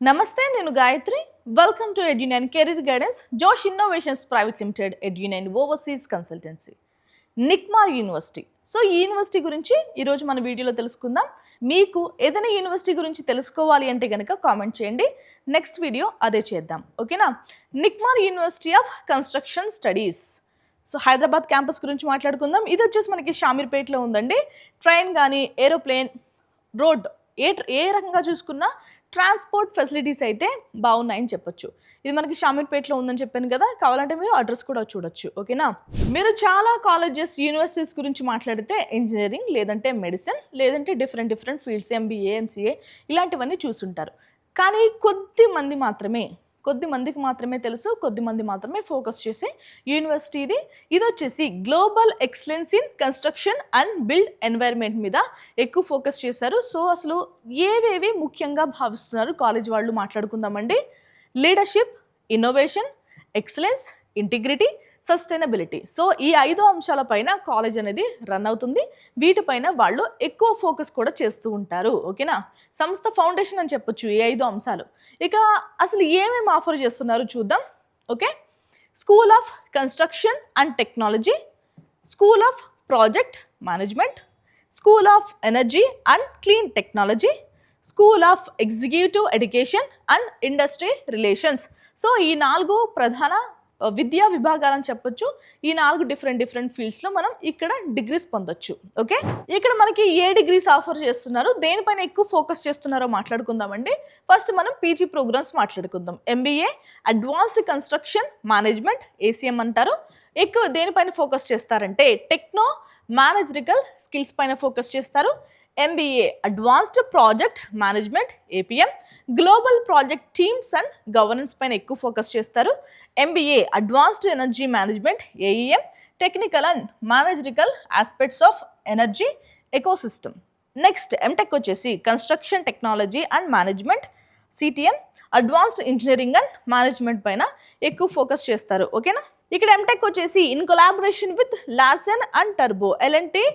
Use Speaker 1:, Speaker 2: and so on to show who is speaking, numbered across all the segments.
Speaker 1: నమస్తే, నేను Gayatri. Welcome to Edunine career guidance, Josh innovations private limited, Edunine overseas consultancy, NICMAR university. So ఈ university గురించి ఈరోజు మన వీడియోలో తెలుసుకుందాం. మీకు ఏదైనా యూనివర్సిటీ గురించి తెలుసుకోవాలి అంటే కనుక కామెంట్ చేయండి, నెక్స్ట్ వీడియో అదే చేద్దాం, ఓకేనా. NICMAR university of construction studies. So Hyderabad campus గురించి మాట్లాడుకుందాం. ఇది వచ్చేసి మనకి షామీర్పేటలో ఉందండి. ట్రైన్ కానీ ఏరోప్లేన్, రోడ్ ఏ రకంగా చూసుకున్నా ట్రాన్స్పోర్ట్ ఫెసిలిటీస్ అయితే బాగున్నాయని చెప్పొచ్చు. ఇది మనకి షామీర్పేటలో ఉందని చెప్పాను కదా, కావాలంటే మీరు అడ్రస్ కూడా చూడొచ్చు, ఓకేనా. మీరు చాలా కాలేజెస్, యూనివర్సిటీస్ గురించి మాట్లాడితే ఇంజనీరింగ్, లేదంటే మెడిసిన్, లేదంటే డిఫరెంట్ ఫీల్డ్స్, ఎంబీఏ, ఎంసీఏ ఇలాంటివన్నీ చూస్తుంటారు. కానీ కొద్ది మందికి మాత్రమే తెలుసు, కొద్ది మంది మాత్రమే ఫోకస్ చేసే యూనివర్సిటీ ఇది వచ్చేసి global excellence in construction and build environment మీద ఎక్కువ ఫోకస్ చేశారు. సో అసలు ఏవేవి ముఖ్యంగా భావిస్తున్నారు కాలేజ్ వాళ్ళు మాట్లాడుకుందామండి. Leadership, innovation, excellence, integrity, sustainability. So ఈ 5 అంశాలపైన కాలేజ్ అనేది రన్ అవుతుంది. వీటిపైన వాళ్ళు ఎక్కువ ఫోకస్ కూడా చేస్తూ ఉంటారు, ఓకేనా. సంస్థ ఫౌండేషన్ అని చెప్పొచ్చు ఈ 5 అంశాలు. ఇక అసలు ఏమేమి ఆఫర్ చేస్తున్నారు చూద్దాం, okay. School of construction and technology, school of project management, school of energy and clean technology, school of executive education and industry relations. So ఈ 4 ప్రధాన విద్యా విభాగాలని చెప్పొచ్చు. ఈ 4 డిఫరెంట్ ఫీల్డ్స్లో మనం ఇక్కడ డిగ్రీస్ పొందొచ్చు, ఓకే. ఇక్కడ మనకి ఏ డిగ్రీస్ ఆఫర్ చేస్తున్నారు, దేనిపైన ఎక్కువ ఫోకస్ చేస్తున్నారో మాట్లాడుకుందామండి. ఫస్ట్ మనం పీజీ ప్రోగ్రామ్స్ మాట్లాడుకుందాం. MBA advanced construction management, ACM అంటారు. ఎక్కువ దేనిపైన ఫోకస్ చేస్తారంటే టెక్నో మేనేజరికల్ స్కిల్స్ పైన ఫోకస్ చేస్తారు. MBA advanced project management, APM, global project teams and governance పైన ఎక్కువ ఫోకస్ చేస్తారు. MBA advanced energy management, AEM, technical and managerial aspects of energy ecosystem. Next MTech వచ్చేసి construction technology and management, CTM, advanced engineering and management పైన ఎక్కువ focus చేస్తారు, ఓకేనా. ఇక్కడ MTech వచ్చేసి in collaboration with Larsen and టర్బో LNT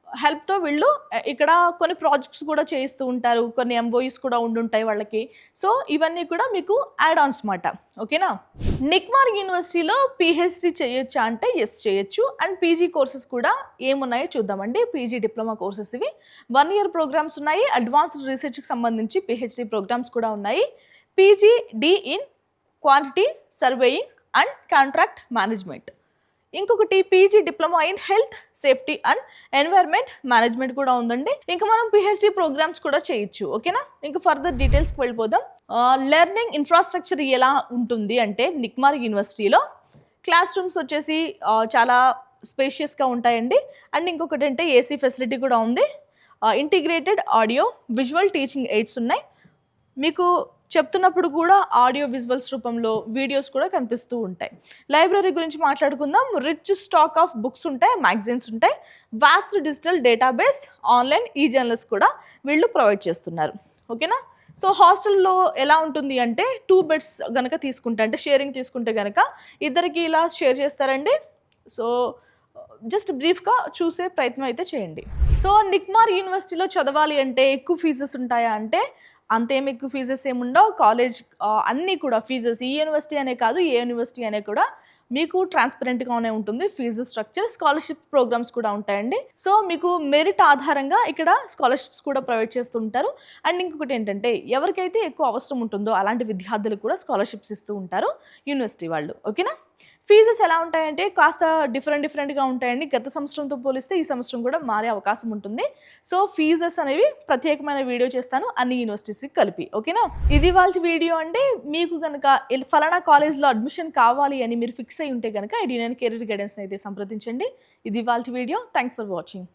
Speaker 1: హెల్ప్తో వీళ్ళు ఇక్కడ కొన్ని ప్రాజెక్ట్స్ కూడా చేయిస్తూ ఉంటారు, కొన్ని ఎంఓయూస్ కూడా ఉండుంటాయి వాళ్ళకి. సో ఇవన్నీ కూడా మీకు యాడ్ ఆన్స్ మాట, ఓకేనా. నిక్మార్ యూనివర్సిటీలో పిహెచ్డి చేయొచ్చా అంటే ఎస్ చేయొచ్చు. అండ్ పీజీ కోర్సెస్ కూడా ఏమున్నాయో చూద్దామండి. పీజీ డిప్లొమా కోర్సెస్ ఇవి 1 year ప్రోగ్రామ్స్ ఉన్నాయి. అడ్వాన్స్డ్ రీసెర్చ్కి సంబంధించి పిహెచ్డి ప్రోగ్రామ్స్ కూడా ఉన్నాయి. PGD in quantity surveying and contract management. ఇంకొకటి PG diploma in health, safety and environment management కూడా ఉందండి. ఇంకా మనం పిహెచ్డి ప్రోగ్రామ్స్ కూడా చేయొచ్చు, ఓకేనా. ఇంకా ఫర్దర్ డీటెయిల్స్కి వెళ్ళిపోదాం. లెర్నింగ్ ఇన్ఫ్రాస్ట్రక్చర్ ఎలా ఉంటుంది అంటే నిక్మార్ యూనివర్సిటీలో క్లాస్ రూమ్స్ వచ్చేసి చాలా స్పేషియస్గా ఉంటాయండి. అండ్ ఇంకొకటి అంటే ఏసీ ఫెసిలిటీ కూడా ఉంది. Integrated audio visual teaching AIDS ఉన్నాయి. మీకు చెప్తున్నప్పుడు కూడా ఆడియో విజువల్స్ రూపంలో వీడియోస్ కూడా కనిపిస్తూ ఉంటాయి. లైబ్రరీ గురించి మాట్లాడుకుందాం. రిచ్ స్టాక్ ఆఫ్ బుక్స్ ఉంటాయి, మ్యాగజైన్స్ ఉంటాయి, వాస్ట్ డిజిటల్ డేటాబేస్, ఆన్లైన్ ఈ జర్నల్స్ కూడా వీళ్ళు ప్రొవైడ్ చేస్తున్నారు, ఓకేనా. సో హాస్టల్లో ఎలా ఉంటుంది అంటే 2 beds కనుక తీసుకుంటే, అంటే షేరింగ్ తీసుకుంటే కనుక ఇద్దరికి ఇలా షేర్ చేస్తారండి. సో జస్ట్ బ్రీఫ్గా చూసే ప్రయత్నం అయితే చేయండి. సో నిక్మార్ యూనివర్సిటీలో చదవాలి అంటే ఎక్కువ ఫీజెస్ ఉంటాయా అంటే అంతేం ఎక్కువ ఫీజెస్ ఏముండవు. కాలేజ్ అన్నీ కూడా ఫీజెస్ ఈ యూనివర్సిటీ అనే కాదు, ఏ యూనివర్సిటీ అనే కూడా మీకు ట్రాన్స్పరెంట్గానే ఉంటుంది ఫీజు స్ట్రక్చర్. స్కాలర్షిప్ ప్రోగ్రామ్స్ కూడా ఉంటాయండి. సో మీకు మెరిట్ ఆధారంగా ఇక్కడ స్కాలర్షిప్స్ కూడా ప్రొవైడ్ చేస్తుంటారు. అండ్ ఇంకొకటి ఏంటంటే ఎవరికైతే ఎక్కువ అవసరం ఉంటుందో అలాంటి విద్యార్థులకు కూడా స్కాలర్షిప్స్ ఇస్తూ ఉంటారు యూనివర్సిటీ వాళ్ళు, ఓకేనా. ఫీజెస్ ఎలా ఉంటాయంటే కాస్త డిఫరెంట్గా ఉంటాయండి. గత సంవత్సరంతో పోలిస్తే ఈ సంవత్సరం కూడా మారే అవకాశం ఉంటుంది. సో ఫీజెస్ అనేవి ప్రత్యేకమైన వీడియో చేస్తాను అన్ని యూనివర్సిటీస్కి కలిపి, ఓకేనా. ఇది వాళ్ళ వీడియో అండి. మీకు కనుక ఫలానా కాలేజ్లో అడ్మిషన్ కావాలి అని మీరు ఫిక్స్ అయి ఉంటే కనుక ఎడ్యునైన్ కెరీర్ గైడెన్స్ని అయితే సంప్రదించండి. ఇది వాళ్ళ వీడియో. Thanks for watching.